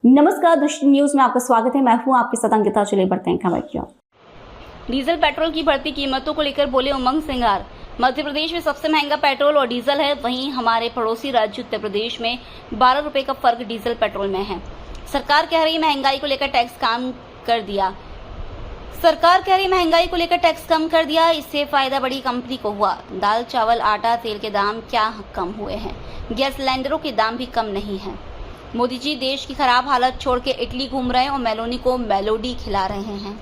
नमस्कार, दृष्टि न्यूज में आपका स्वागत है। मैं हूं आपके साथ अंकिता। चलिए बढ़ते हैं खबर की ओर। डीजल पेट्रोल की बढ़ती कीमतों को लेकर बोले उमंग सिंगार। मध्य प्रदेश में सबसे महंगा पेट्रोल और डीजल है, वहीं हमारे पड़ोसी राज्य उत्तर प्रदेश में 12 रुपए का फर्क डीजल पेट्रोल में है। सरकार कह रही महंगाई को लेकर टैक्स कम कर दिया। इससे फायदा बड़ी कंपनी को हुआ। दाल, चावल, आटा, तेल के दाम क्या कम हुए हैं? गैस सिलेंडरों के दाम भी कम नहीं है। मोदी जी देश की खराब हालत छोड़ के इटली घूम रहे हैं और मेलोनी को मेलोडी खिला रहे हैं।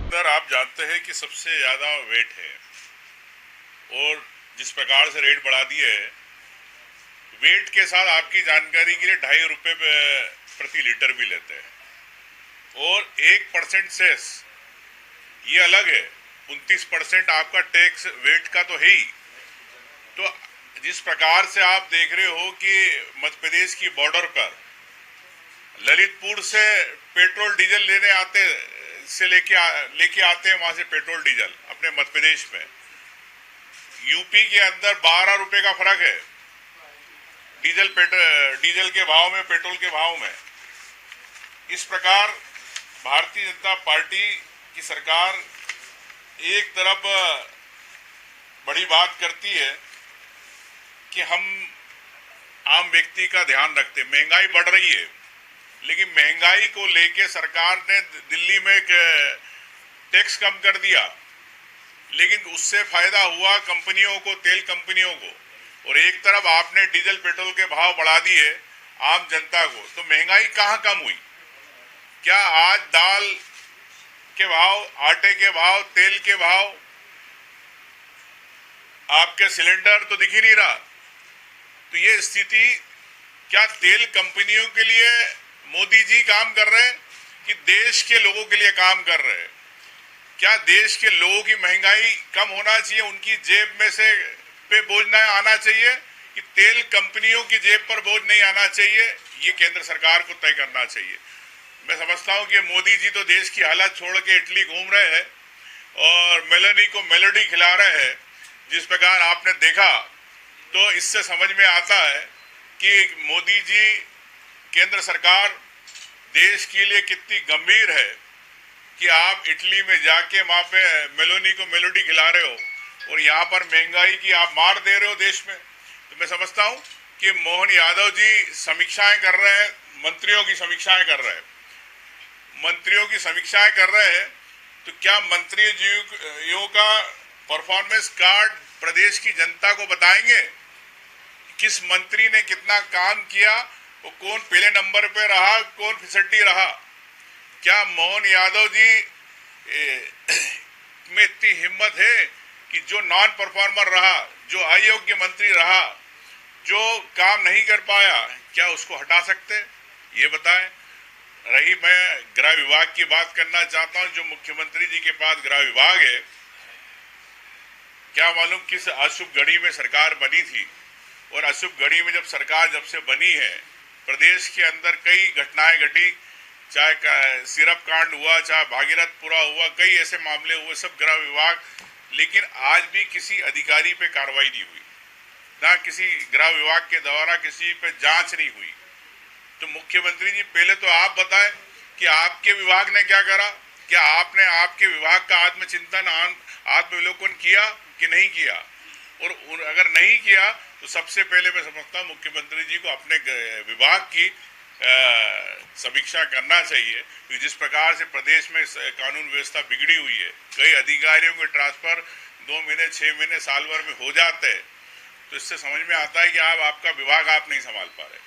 सर, आप जानते हैं कि सबसे ज़्यादा वेट है और जिस प्रकार से रेट बढ़ा दिए है, वेट के साथ आपकी जानकारी के लिए 2.5 रुपये प्रति लीटर भी लेते हैं और 1% सेस ये अलग है। 29% आपका टैक्स वेट का तो है ही। तो जिस प्रकार से आप देख रहे हो कि मध्य प्रदेश की बॉर्डर पर ललितपुर से पेट्रोल डीजल लेने लेके आते हैं वहां से पेट्रोल डीजल अपने मध्य प्रदेश में। यूपी के अंदर 12 रुपए का फर्क है डीजल के भाव में, पेट्रोल के भाव में। इस प्रकार भारतीय जनता पार्टी की सरकार एक तरफ बड़ी बात करती है कि हम आम व्यक्ति का ध्यान रखते, महंगाई बढ़ रही है, लेकिन महंगाई को लेके सरकार ने दिल्ली में टैक्स कम कर दिया, लेकिन उससे फायदा हुआ कंपनियों को, तेल कंपनियों को। और एक तरफ आपने डीजल पेट्रोल के भाव बढ़ा दिए आम जनता को, तो महंगाई कहाँ कम हुई? क्या आज दाल के भाव, आटे के भाव, तेल के भाव, आपके सिलेंडर तो दिख ही नहीं रहा। तो ये स्थिति, क्या तेल कंपनियों के लिए मोदी जी काम कर रहे हैं कि देश के लोगों के लिए काम कर रहे हैं? क्या देश के लोगों की महंगाई कम होना चाहिए, उनकी जेब में से पे बोझ न आना चाहिए, कि तेल कंपनियों की जेब पर बोझ नहीं आना चाहिए? ये केंद्र सरकार को तय करना चाहिए। मैं समझता हूं कि मोदी जी तो देश की हालत छोड़ के इटली घूम रहे हैं और मेलोनी को मेलोडी खिला रहे हैं। जिस प्रकार आपने देखा, तो इससे समझ में आता है कि मोदी जी, केंद्र सरकार देश के लिए कितनी गंभीर है कि आप इटली में जाके वहां पे मेलोनी को मेलोडी खिला रहे हो और यहाँ पर महंगाई की आप मार दे रहे हो देश में। तो मैं समझता हूँ कि मोहन यादव जी समीक्षाएं कर रहे हैं, मंत्रियों की समीक्षाएं कर रहे हैं, तो क्या मंत्रियों का परफॉर्मेंस कार्ड प्रदेश की जनता को बताएंगे? किस मंत्री ने कितना काम किया, वो कौन पहले नंबर पे रहा, कौन फिसड्डी रहा? क्या मोहन यादव जी में इतनी हिम्मत है कि जो नॉन परफॉर्मर रहा, जो अयोग्य मंत्री रहा, जो काम नहीं कर पाया, क्या उसको हटा सकते? ये बताएं। रही, मैं गृह विभाग की बात करना चाहता हूं। जो मुख्यमंत्री जी के पास गृह विभाग है, क्या मालूम किस अशुभ घड़ी में सरकार बनी थी, और अशुभ घड़ी में जब से बनी है, प्रदेश के अंदर कई घटनाएं घटी, चाहे सिरप कांड हुआ, चाहे भागीरथपुरा हुआ, कई ऐसे मामले हुए, सब गृह विभाग। लेकिन आज भी किसी अधिकारी पे कार्रवाई नहीं हुई, ना किसी गृह विभाग के द्वारा किसी पे जांच नहीं हुई। तो मुख्यमंत्री जी, पहले तो आप बताएं कि आपके विभाग ने क्या करा? क्या आपने आपके विभाग का आत्मचिंतन, आत्मविलोकन किया कि नहीं किया? और अगर नहीं किया तो सबसे पहले मैं समझता हूँ मुख्यमंत्री जी को अपने विभाग की समीक्षा करना चाहिए, कि जिस प्रकार से प्रदेश में कानून व्यवस्था बिगड़ी हुई है, कई अधिकारियों के ट्रांसफर 2 महीने, 6 महीने, साल भर में हो जाते हैं। तो इससे समझ में आता है कि आपका विभाग आप नहीं संभाल पा रहे।